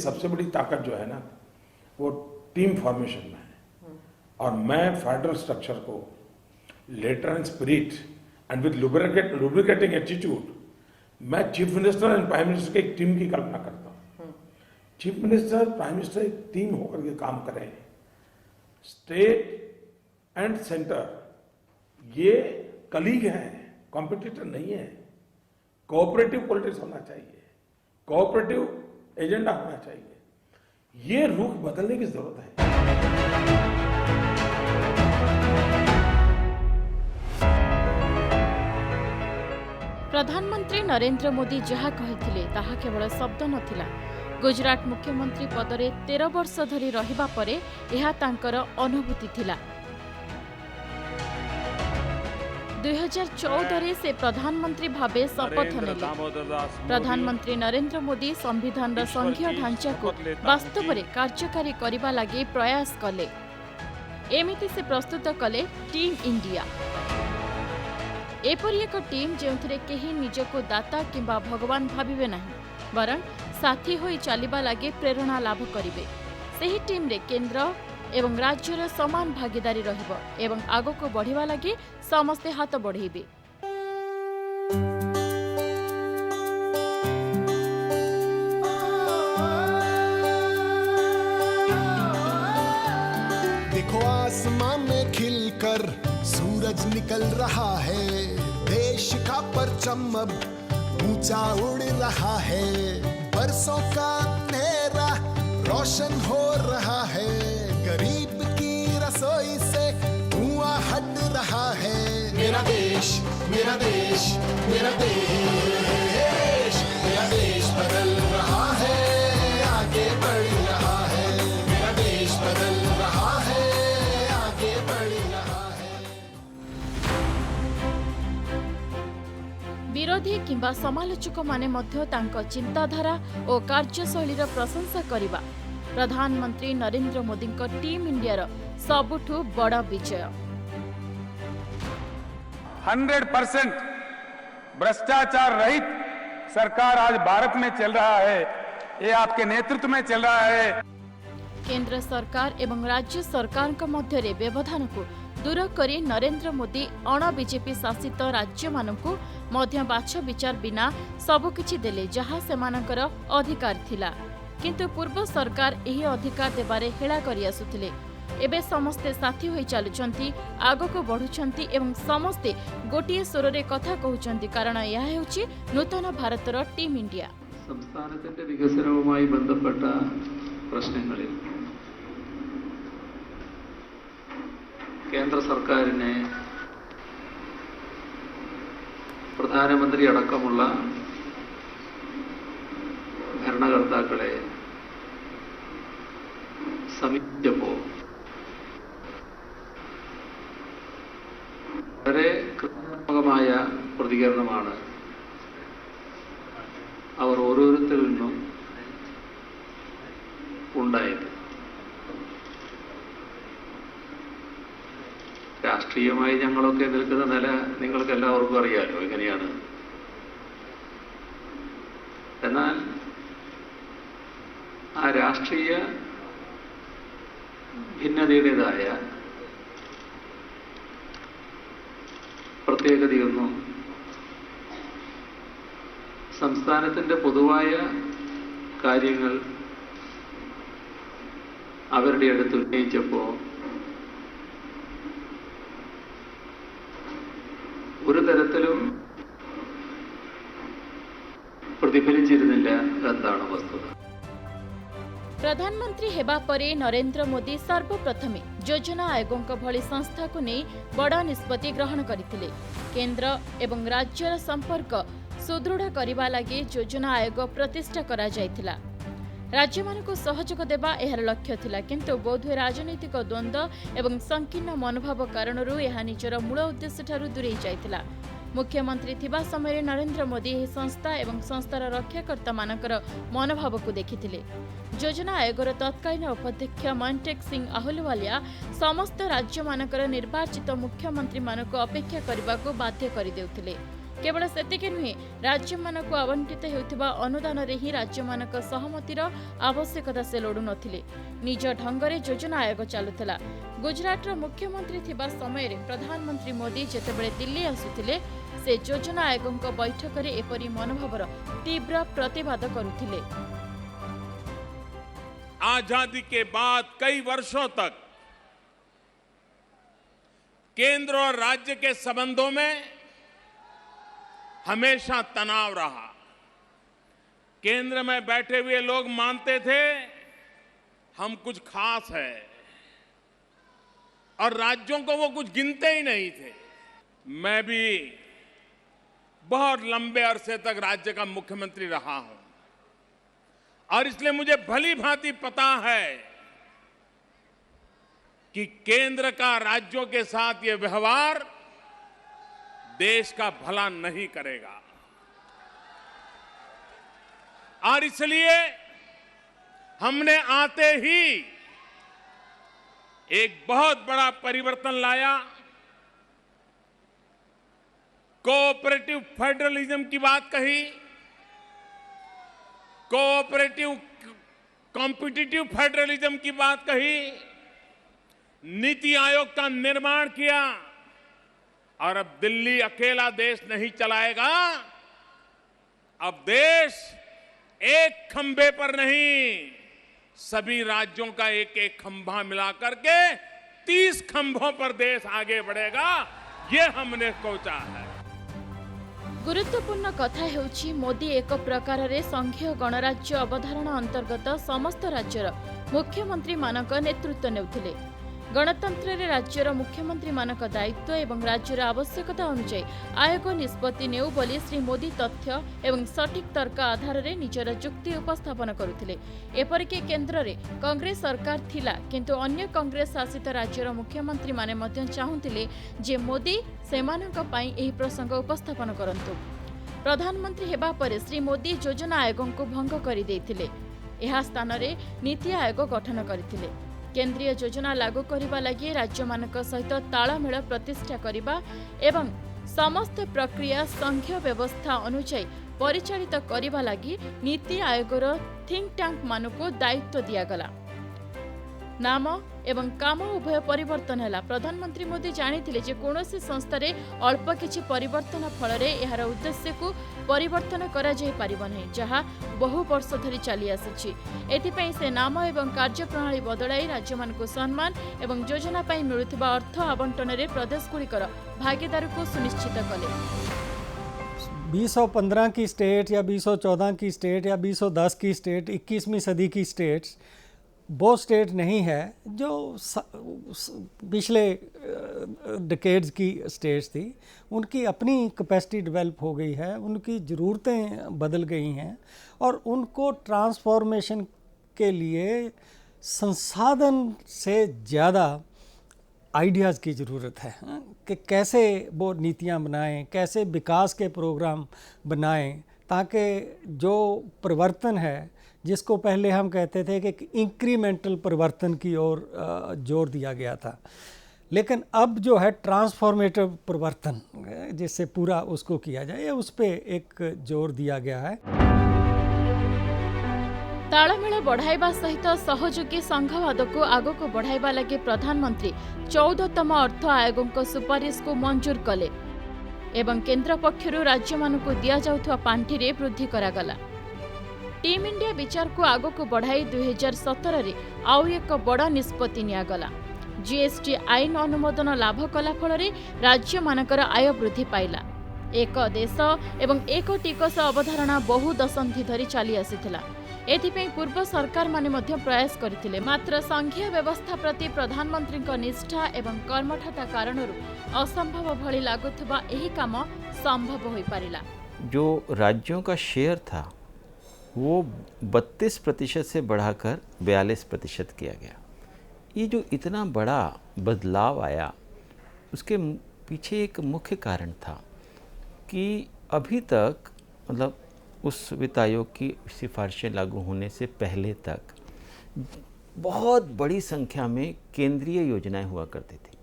सबसे बड़ी ताकत जो है ना वो टीम फॉर्मेशन में है। और मैं फेडरल स्ट्रक्चर को letter and spirit and with lubricating attitude मैं chief minister and prime minister की एक टीम की कल्पना करता हूँ। चीफ मिनिस्टर प्राइम मिनिस्टर एक टीम होकर के काम करें, स्टेट एंड सेंटर ये कलीग हैं, कॉम्पिटिटर नहीं है। कोऑपरेटिव पॉलिटिक्स होना चाहिए, कोऑपरेटिव एजेंडा होना चाहिए। ये रुख बदलने की जरूरत है। प्रधानमंत्री नरेंद्र मोदी जहा कहिथिले ताहा केवल शब्द नथिला। गुजरात मुख्यमंत्री पदरे 13 वर्ष धरी रहिबा परे एहा तांकर अनुभूति थिला। 2014 से प्रधानमंत्री भावे शपथ नेले। प्रधानमंत्री नरेंद्र मोदी संविधान संघीय ढांचा को वास्तव में कार्यकारी करने लगी प्रयास कले। एमिति से प्रस्तुत कले टीम इंडिया। एपरी एक टीम जो केही निजको दाता किंबा भगवान भाविबे नहीं, वरन साथी होई चलिबा लगे प्रेरणा लाभ करिवे। सेही टीम रे केंद्र एवं राज्यर समान भागीदारी रहिबो एवं आगो को बढ़िबा लगे समस्ते हाथ बढ़ेबे। देखो आसमां में खिलकर सूरज निकल रहा है, देश का परचम अब ऊंचा उड़ रहा है, बरसों का अंधेरा रोशन हो रहा है, गरीब की रसोई से धुआं हट रहा है। मेरा देश मेरा देश मेरा देश, मेरा देश बदल रहा है, आगे बढ़ रहा है, मेरा देश बदल रहा है, आगे बढ़ रहा है। विरोधी किंबा समालोचक माने मध्य तांको चिंताधारा और कार्यशैलीर प्रशंसा करिबा प्रधानमंत्री नरेंद्र मोदी को टीम इंडिया सबुठु बड़ विजय। 100% भ्रष्टाचार रहित सरकार आज भारत में चल रहा है, ये आपके नेतृत्व में चल रहा है। केंद्र सरकार एवं राज्य सरकार मध्य व्यवधान को दूर करी नरेंद्र मोदी अण बीजेपी शासित राज्य मानकु मध्य बाछ विचार बिना सबकिछि देले जहा सेमानकर अधिकार थिला, किंतु पूर्व सरकार यही अधिकार देबारे हेला करि आसुथिले। एबे समस्ते साथी होई चालुछंती, आगको बढ़ुछंती एवं समस्ते गोटिए स्वरे कथा कहउछंती, कारण यह हेउछि नूतन भारतर टीम इंडिया। സംസ്ഥാനത്തിന്റെ വികസനവുമായി ബന്ധപ്പെട്ട പ്രശ്നങ്ങളിൽ കേന്ദ്ര സർക്കാരിനെ പ്രധാനമന്ത്രി അടക്കമുള്ള ഭരണകർത്താക്കളെ സമീപിച്ചപ്പോൾ വളരെ ക്രിയാത്മകമായ പ്രതികരണമാണ് അവർ ഓരോരുത്തരിൽ നിന്നും ഉണ്ടായത്. രാഷ്ട്രീയമായി ഞങ്ങളൊക്കെ നിൽക്കുന്ന നില നിങ്ങൾക്ക് എല്ലാവർക്കും അറിയാലോ എങ്ങനെയാണ്. എന്നാൽ ആ രാഷ്ട്രീയ ഭിന്നതയുടേതായ പ്രത്യേകതയൊന്നും സംസ്ഥാനത്തിന്റെ പൊതുവായ കാര്യങ്ങൾ അവരുടെ അടുത്ത് ഉന്നയിച്ചപ്പോൾ ഒരു തരത്തിലും പ്രതിഫലിച്ചിരുന്നില്ല എന്നാണ് വസ്തുത. प्रधानमंत्री हेबा परे नरेंद्र मोदी सर्वप्रथमे योजना आयोगों भली संस्था को नहीं बड़ निष्पत्ति ग्रहण करथिले। केंद्र एवं राज्यर संपर्क सुदृढ़ करने लगी योजना आयोग प्रतिष्ठा करा जायथिला। राज्य मानक सहयोग देवा एहार लक्ष्य थिला, किंतु बोधहुए राजनीतिक द्वंद्व एवं संकीर्ण मनोभाव कारणरू यह निजर मूल उद्देश्य ठारू दूरेई जायथिला। मुख्यमंत्री थिबा समय नरेंद्र मोदी यह संस्था एवं संस्थार रक्षाकर्ता मानकर मनोभाव को देखिथिले। योजना आयोगर तत्कालीन उपाध्यक्ष मनटेक सिंह आहलुवालिया समस्त राज्य मानकर निर्वाचित मुख्यमंत्री मानक अपेक्षा करने को बाध्य कर देउथिले। केवल सेतिके नुहे राज्यमानकु आवंटित हेउथिबा अनुदान रे ही राज्यमानक सहमतिर आवश्यकता से लोडु नथिले। निज ढंगरे योजना आयोग चालुथला। गुजरातर मुख्यमंत्री थिबा समय रे प्रधानमंत्री मोदी जेतेबेले दिल्ली आसुथिले से योजना आयोगक बैठक रे एपरि मनोभावर तीव्र प्रतिवाद करुथिले। आजादी के बाद कई वर्षों तक केंद्र और राज्य के संबंधों में हमेशा तनाव रहा। केंद्र में बैठे हुए लोग मानते थे हम कुछ खास है और राज्यों को वो कुछ गिनते ही नहीं थे। मैं भी बहुत लंबे अरसे तक राज्य का मुख्यमंत्री रहा हूं और इसलिए मुझे भली भांति पता है कि केंद्र का राज्यों के साथ ये व्यवहार देश का भला नहीं करेगा और इसलिए हमने आते ही एक बहुत बड़ा परिवर्तन लाया। कोऑपरेटिव फेडरलिज्म की बात कही, कोऑपरेटिव कॉम्पिटिटिव फेडरलिज्म की बात कही, नीति आयोग का निर्माण किया और अब दिल्ली अकेला देश नहीं चलाएगा। अब देश एक खंभे पर नहीं, सभी राज्यों का एक एक खंभा मिलाकर के 30 खंभों पर देश आगे बढ़ेगा, ये हमने सोचा है। गुरुत्वपूर्ण कथा हेउछि मोदी एक प्रकार रे संघीय गणराज्य अवधारणा अंतर्गत समस्त राज्यर मुख्यमंत्री मानक नेतृत्व नेउथिले। गणतंत्र रे राज्यर मुख्यमंत्री मानक दायित्व एवं राज्यर आवश्यकता अनुसार आयोग निष्पत्ति नेउ बोली श्री मोदी तथ्य एवं सठिक तर्क आधार रे निजर युक्ति उपस्थापन करुथिले। एपरिके केंद्र रे कांग्रेस सरकार थिला किंतु अन्य कांग्रेस शासित राज्यर मुख्यमंत्री माने मध्य चाहुथिले जे मोदी सेमानक पई एही प्रसंग उपस्थापन करंतु। प्रधानमंत्री हेबा परे श्री मोदी योजना आयोग को भंग करि देथिले। एहा स्थान रे नीति आयोग गठन करथिले। केंद्रीय योजना लागू करने लगी राज्य मानक सहित तालमेल प्रतिष्ठा करने एवं समस्त प्रक्रिया संघीय व्यवस्था अनुसार परिचालित करने लगी नीति आयोगर थिंक टैंक मानक दायित्व दियागला। नाम एवं काम उभय परिवर्तन है। प्रधानमंत्री मोदी जानिथिले जे कोनोसी संस्था रे अल्प किछि परिवर्तन फल रे एहार उद्देश्य को परिवर्तन करा जाय पारिबो नै, जहा बहु वर्ष धरि चली आसिछि। एथिपई से नाम एवं कार्यप्रणाली बदलाई राज्य मानक सम्मान एवं योजना पई मिलुथिबा अर्थ आवंटन रे प्रदेश गुड़िकर भागीदारी को सुनिश्चित कले। 2015 की स्टेट या 2014 की स्टेट या 2010 की स्टेट, 21वीं सदी की स्टेट्स वो स्टेट नहीं है जो पिछले डिकेड्स की स्टेट्स थी। उनकी अपनी कैपेसिटी डेवलप हो गई है, उनकी ज़रूरतें बदल गई हैं और उनको ट्रांसफॉर्मेशन के लिए संसाधन से ज़्यादा आइडियाज़ की ज़रूरत है कि कैसे वो नीतियाँ बनाएं, कैसे विकास के प्रोग्राम बनाएं, ताकि जो परिवर्तन है जिसको पहले हम कहते थे कि इंक्रीमेंटल परिवर्तन की ओर जोर दिया गया था, लेकिन अब जो है ट्रांसफॉर्मेटिव परिवर्तन जिससे पूरा उसको किया जाए, उस पर एक जोर दिया गया है। तालमेल बढ़ाइबा सहित सहयोगी संघवाद को आगो को बढ़ाइबा लगे प्रधानमंत्री 14तम अर्थ आयोग सुपारिश को मंजूर कले एवं केंद्र पक्षरु राज्य मानकु दिया जाउथवा पांठी रे वृद्धि करागला। टीम इंडिया विचार को आगो को बढ़ाई 2017 रे आउ एक बड़ निष्पत्ति नियागला। जीएसटी आईन अनुमोदन लाभ कला फल राज्य मानकर आय वृद्धि पाइला। एक देश एवं एक टिकस अवधारणा बहु दशंधि धरी चली आसीथिला। एथिपई पूर्व सरकार माने मध्य प्रयास करथिले, मात्र संघीय व्यवस्था प्रति प्रधानमंत्री निष्ठा एवं कर्मठता कारणरू असंभव भली लागुथबा एही काम संभव होई पारिला। जो राज्यों का शेयर था वो 32% से बढ़ाकर 42% किया गया। ये जो इतना बड़ा बदलाव आया उसके पीछे एक मुख्य कारण था कि अभी तक मतलब उस वित्त आयोग की सिफारिशें लागू होने से पहले तक बहुत बड़ी संख्या में केंद्रीय योजनाएं हुआ करती थी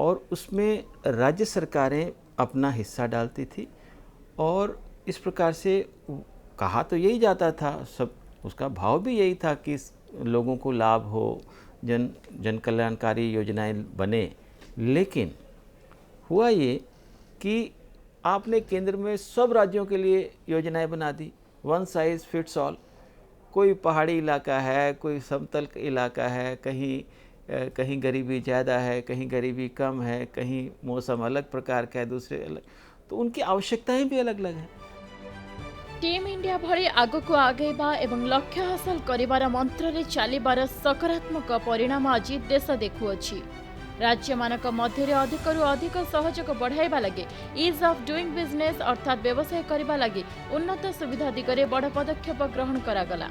और उसमें राज्य सरकारें अपना हिस्सा डालती थी और इस प्रकार से कहा तो यही जाता था, सब उसका भाव भी यही था कि लोगों को लाभ हो, जन कल्याणकारी योजनाएं बने। लेकिन हुआ ये कि आपने केंद्र में सब राज्यों के लिए योजनाएं बना दी, वन साइज फिट्स ऑल। कोई पहाड़ी इलाका है, कोई समतल इलाका है, कहीं गरीबी ज़्यादा है, कहीं गरीबी कम है, कहीं मौसम अलग प्रकार का है, दूसरे अलग, तो उनकी आवश्यकताएं भी अलग अलग हैं। टीम इंडिया भली आगक आगेबा एवं लक्ष्य हासिल करिबार मंत्र रे चलिबार सकारात्मक परिणाम आज देश देखुअछि। राज्य मानक मध्य अधिकरू अधिक सहयोग बढ़ाइबा लगे इज ऑफ डूइंग बिजनेस अर्थात व्यवसाय करिबा लगे उन्नत सुविधा दिगरे बड़ पदक्षेप ग्रहण करागला।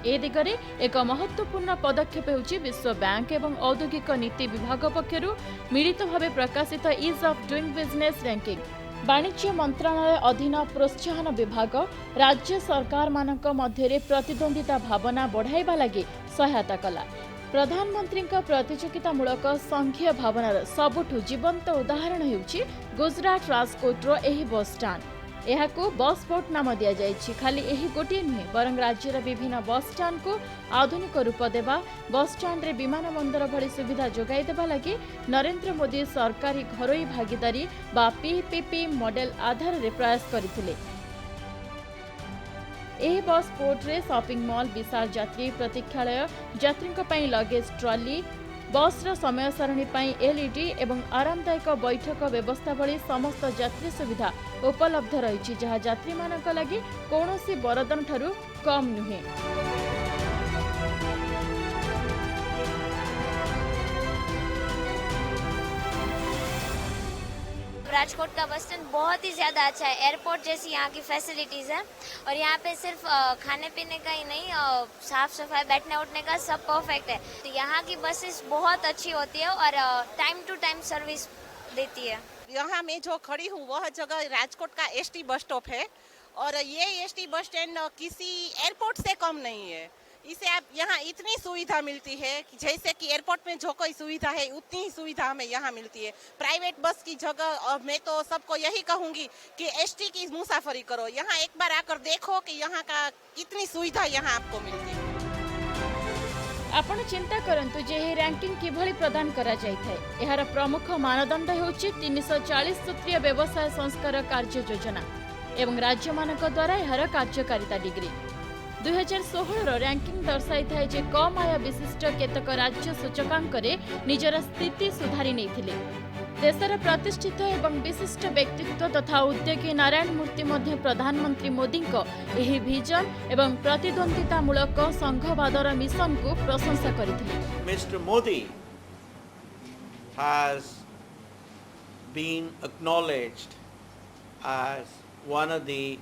ए दिगरे एक महत्वपूर्ण पदक्षेप हेउछि विश्व बैंक एवं औद्योगिक नीति विभाग पक्षरु मिलित भावे प्रकाशित is of doing business ranking. वाणिज्य मंत्रालय अधीन प्रोत्साहन विभाग राज्य सरकार मानक मध्य प्रतिद्वंदिता भावना बढ़ाइबा लगे सहायता कला। प्रधानमंत्री प्रतियोगितामूलक संघीय भावनार सबुठु जीवंत उदाहरण हेउछि गुजरात राजकोटर एही बस स्टाण्ड। एहाकू बस बोट नाम दिया जाइछि। खाली एही गोटिए नुहे बरं राज्यर विभिन्न बस स्टाण्ड को आधुनिक रूप देवा, बस स्टाण्ड रे विमान बंदर भली सुविधा जोगाई देबा लगी नरेंद्र मोदी सरकारी घरोई भागीदारी बा पीपीपी मॉडल आधार रे प्रयास करथिले। एही बस पोर्ट रे शॉपिंग मॉल, विशाल यात्री प्रतीक्षालय, यात्रियों पई लगेज ट्रॉली, बस रो समय सारणी पई एलईडी एवं आरामदायक बैठक व्यवस्था भली समस्त यात्री सुविधा उपलब्ध रही जहाँ यात्री मानक लगी कौनसी बरदान ठारू कम नुहे। राजकोट का बस स्टैंड बहुत ही ज़्यादा अच्छा है, एयरपोर्ट जैसी यहाँ की फैसिलिटीज़ है। और यहाँ पे सिर्फ खाने पीने का ही नहीं, साफ सफाई, बैठने उठने का सब परफेक्ट है। तो यहाँ की बसेस बहुत अच्छी होती है और टाइम टू टाइम सर्विस देती है। यहाँ मैं जो खड़ी हूँ वह जगह राजकोट का एसटी बस स्टॉप है और ये एसटी बस स्टैंड किसी एयरपोर्ट से कम नहीं है। इसे आप यहाँ इतनी सुविधा मिलती है कि जैसे कि एयरपोर्ट में जो कोई सुविधा है उतनी ही सुविधा हमें यहाँ मिलती है। प्राइवेट बस की जगह मैं तो सबको यही कहूँगी कि एसटी की मुसाफरी करो, यहाँ एक बार आकर देखो कि यहाँ का इतनी सुविधा यहाँ आपको मिलती है। आपण चिंता करंतु जे हे रैंकिंग किभली प्रदान करा जायथाय। एहार प्रमुख मानदंड हेउछि 340 सूत्रीय व्यवसाय संस्कार कार्य योजना एवं राज्य मानक द्वारा एहार कार्यकारिता डिग्री। 2016 रैंकिंग दर्शाई थाए जे कम आय विशिष्ट केतक राज्य सूचकांक निजर स्थिति सुधारी नैथिले। देशर प्रतिष्ठित एवं विशिष्ट व्यक्तित्व तथा उद्योगी नारायण मूर्ति मध्य प्रधानमंत्री मोदी एही विजन एवं प्रतिद्वंदितामूलक संघवादर मिशन को प्रशंसा करथिले। Mr. Modi has been acknowledged as one of the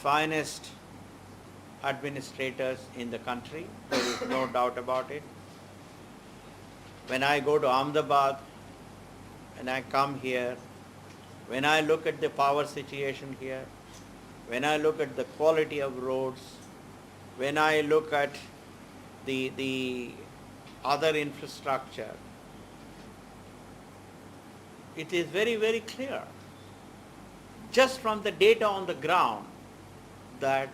finest administrators in the country. There is no doubt about it. When I go to Ahmedabad and I come here, when I look at the power situation here, when I look at the quality of roads, when I look at the other infrastructure, it is very, very clear, just from the data on the ground, that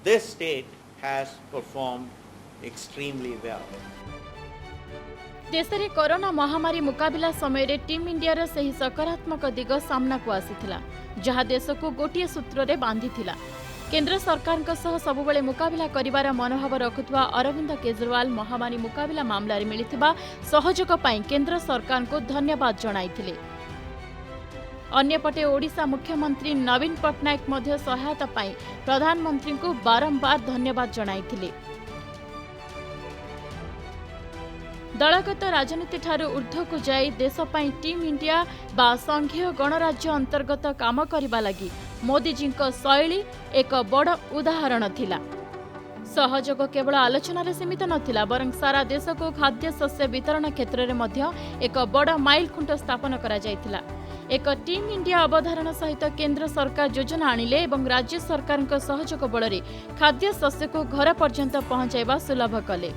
this state has performed extremely well. देश में corona महामारी मुकाबिला समय रे team India सही सकारात्मक दिग सामना को आसीथिला, जहाँ देश को गोटे सूत्र रे बांधिथिला। केंद्र सरकार का सह सबुबले मुकाबिला करिवार मनोभाव रखुवा अरविंद केजरीवाल महामारी मुकाबिला मामला रे मिलिथिबा सहयोग पई केंद्र सरकार को धन्यवाद जणाइथिले। अन्यपटे ओडिशा मुख्यमंत्री नवीन पट्टनायक मध्य सहायता पाई प्रधानमंत्री को बारंबार धन्यवाद जणाइथिले। दलगत राजनीति ठारू ऊर्ध्व को जाई देश पाई टीम इंडिया बा संघीय गणराज्य अंतर्गत काम करिबा लगी मोदी जी शैली एक बड़ उदाहरण थिला। सहयोग केवल आलोचन सीमित नथिला, बरं सारा देश को खाद्य शस्य वितरण क्षेत्र में मध्य एक बड़ माइल खुंट स्थापन करा जायथिला। एक टीम इंडिया अवधारणा सहित केंद्र सरकार योजना आनिले एवं राज्य सरकार सहयोग बल खाद्य शस्य को घर पर्यंत पहुंचाइबा सुलभ कले।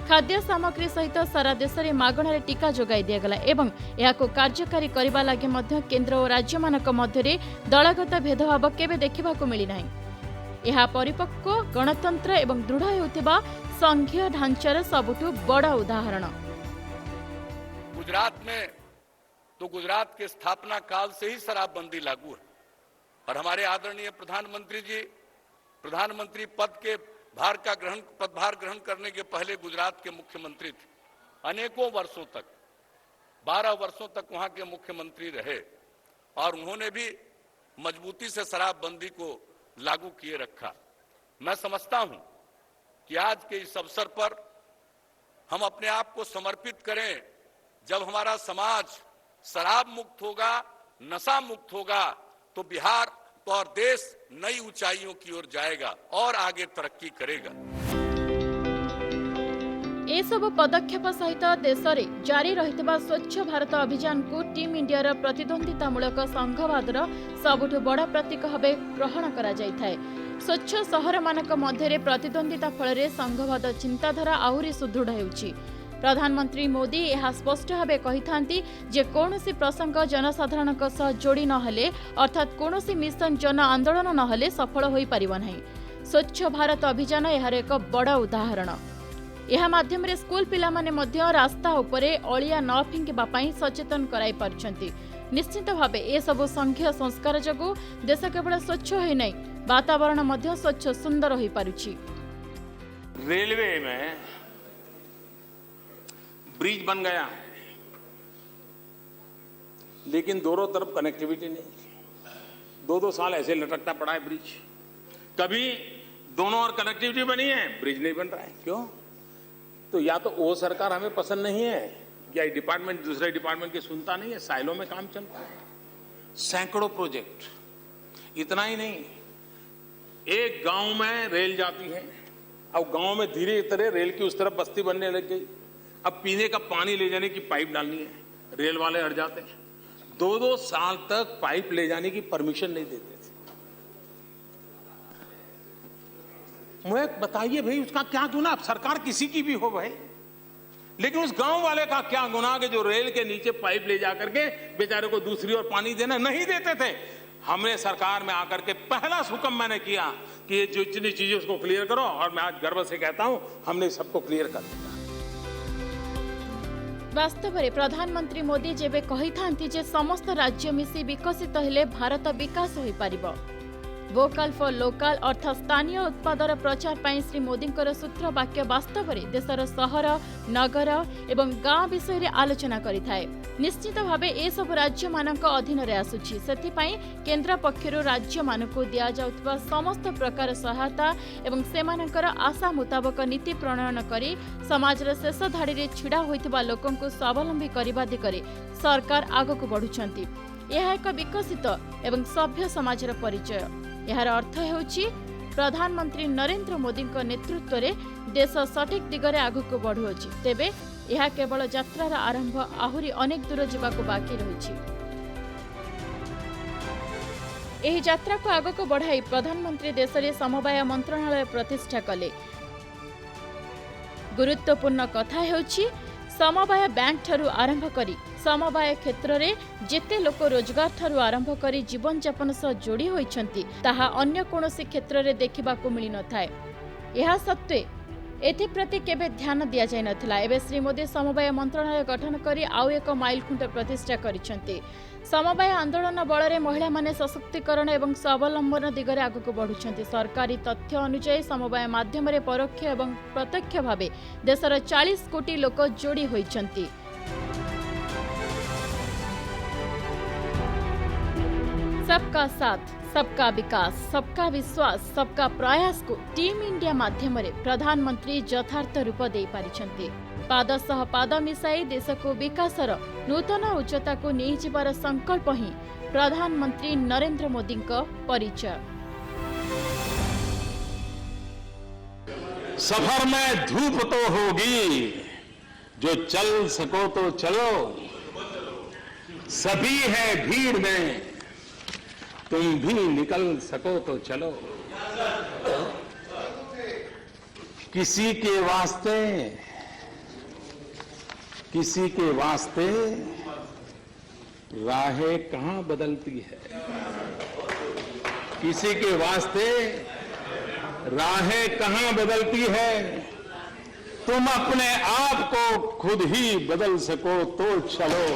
खाद्य सामग्री सहित सारा देश में मागणार टीका जोगाई दिगला एवं यहाको कार्यकारी करने लगे मध्य केन्द्र और राज्य मानक मध्य दलगत भेदभाव केबे देखिबाकू मिली नाही। यह परिपक्व गणतंत्र एवं दृढ़ होउथिबा संघीय ढांचार सबुठु बड़ उदाहरण। गुजरात में तो गुजरात के स्थापना काल से ही शराबबंदी लागू है और हमारे आदरणीय प्रधानमंत्री जी प्रधानमंत्री पद के पदभार ग्रहण करने के पहले गुजरात के मुख्यमंत्री थे। अनेकों वर्षों तक 12 वर्षों तक वहां के मुख्यमंत्री रहे और उन्होंने भी मजबूती से शराबबंदी को लागू किए रखा। मैं समझता हूं कि आज के इस अवसर पर हम अपने आप को समर्पित करें। जब हमारा समाज शराब मुक्त होगा, नशा मुक्त होगा तो बिहार और देश नई ऊंचाइयों की ओर जाएगा और आगे तरक्की करेगा। ए सब पदक्षेप सहित देश में जारी रहितबा स्वच्छ भारत अभियान को टीम इंडिया प्रतिद्वंदितामूलक संघवादर सबुठ बड़ प्रतीक भाव ग्रहण करा जायथाय। स्वच्छ सहर मानक मध्य प्रतिद्वंदिता फल संघवाद चिंताधारा आहुरी सुदृढ़ होउछि। प्रधानमंत्री मोदी यह स्पष्ट भाव कही जे कौनसी प्रसंग जनसाधारण जोड़ी नहेले अर्थात कौनसी मिशन जन आंदोलन नहेले सफल हो पारिब नाही। स्वच्छ भारत अभियान यार एक बड़ उदाहरण। यह माध्यम रे स्कूल पिला माने मध्य रास्ता उपरे अलिया न फिंगिबा पई सचेतन कराई पारछंती। निश्चित भाव ए सब संघीय संस्कार जगु देश केवल स्वच्छ होई नै वातावरण मध्य स्वच्छ सुंदर होई पारुछि। रेलवे में ब्रिज बन गया है लेकिन दोनों तरफ कनेक्टिविटी नहीं। 2-2 साल ऐसे लटकता पड़ा है ब्रिज। कभी दोनों और कनेक्टिविटी बनी है, ब्रिज नहीं बन रहा है। क्यों? तो या तो वो सरकार हमें पसंद नहीं है या डिपार्टमेंट दूसरे डिपार्टमेंट की सुनता नहीं है। साइलों में काम चलता है, सैकड़ों प्रोजेक्ट। इतना ही नहीं, एक गांव में रेल जाती है, अब गांव में धीरे धीरे रेल की उस तरफ बस्ती बनने लग गई। अब पीने का पानी ले जाने की पाइप डालनी है, रेल वाले हट जाते हैं। 2-2 साल तक पाइप ले जाने की परमिशन नहीं देते थे। मुझे बताइए भाई, उसका क्या गुनाह? सरकार किसी की भी हो भाई, लेकिन उस गांव वाले का क्या गुनाह कि जो रेल के नीचे पाइप ले जा करके बेचारे को दूसरी ओर पानी देना नहीं देते थे। हमने सरकार में आकर के पहला हुक्म मैंने किया कि ये जो इतनी चीजें उसको क्लियर करो, और मैं आज गर्व से कहता हूं हमने सबको क्लियर कर दिया। वास्तव में प्रधानमंत्री मोदी जेबे कही थांती जे समस्त राज्य मिसी विकसित हेले भारत विकास होई पारिबो। वोकल फॉर लोकल अर्थात स्थानीय उत्पादर प्रचार पाई श्री मोदींकर सूत्र वाक्य वास्तव में देशर सहर नगर एवं गाँ विषय आलोचना करिथाए। निश्चित भावे ए सब राज्य मानक अधीन रे आसुछि। सेथिपाई केंद्र पक्षरु राज्य मानकु दिया जाउतबा समस्त प्रकार सहायता एवं सेमानकर आशा मुताबक नीति प्रणयन करी समाजर शेष धाड़ी रे छिड़ा होइतबा लोकंकु स्वावलंबी करबा दिगरे सरकार आगकु बढ़ुछंती। यह एक विकसित एवं सभ्य समाजर परिचय। यार अर्थ हेउछि प्रधानमंत्री नरेंद्र मोदी नेतृत्व में देश सठिक दिगरे आगकु बढ़ुअछि। तेबे यह केवल यात्रार आरंभ, आहुरी अनेक दूर जावाक बाकी रहिछि। एही यात्रा को आगकु बढ़ाई प्रधानमंत्री देश में समवाय मंत्रणालय प्रतिष्ठा कले। गुरुत्वपूर्ण कथा हेउछि समवाय बैंक ठारू आरंभ करी समवाय क्षेत्र में जेते लोक रोजगार ठारू आरंभ करी जीवन यापन सह जोड़ी होइछंती ताहा अन्य कोनोसी क्षेत्र में देखिबाकू मिली नथाय। यह सत्वे एथिप्रति केबे ध्यान दिया जाय नथिला। एबे श्री मोदी समवाय मंत्रणालय गठन करी आउ एक माइलखुंट प्रतिष्ठा करिछंती। समवाय आंदोलन बल महिला माने सशक्तिकरण एवं स्वावलंबन दिगरे आगकु बढ़ुछंती। सरकारी तथ्य अनुसार समवाय माध्यम रे परोक्ष एवं प्रत्यक्ष भावे देशर 40 कोटी लोक जोड़ी होइछंती। सबका साथ, सबका विकास, सबका विश्वास, सबका प्रयास को टीम इंडिया माध्यम रे प्रधानमंत्री यथार्थ रूप दे पारिछंती। पाद सह पाद मिसाई देश को विकासर नूतन उच्चता को नहीं जिबार संकल्प ही प्रधानमंत्री नरेंद्र मोदी का परिचय। सफर में धूप तो होगी, जो चल सको तो चलो, सभी है भीड़ में, तुम भी निकल सको तो चलो। किसी के वास्ते किसी के वास्ते राहें कहां बदलती है, किसी के वास्ते राहें कहां बदलती है। तुम अपने आप को खुद ही बदल सको तो चलो।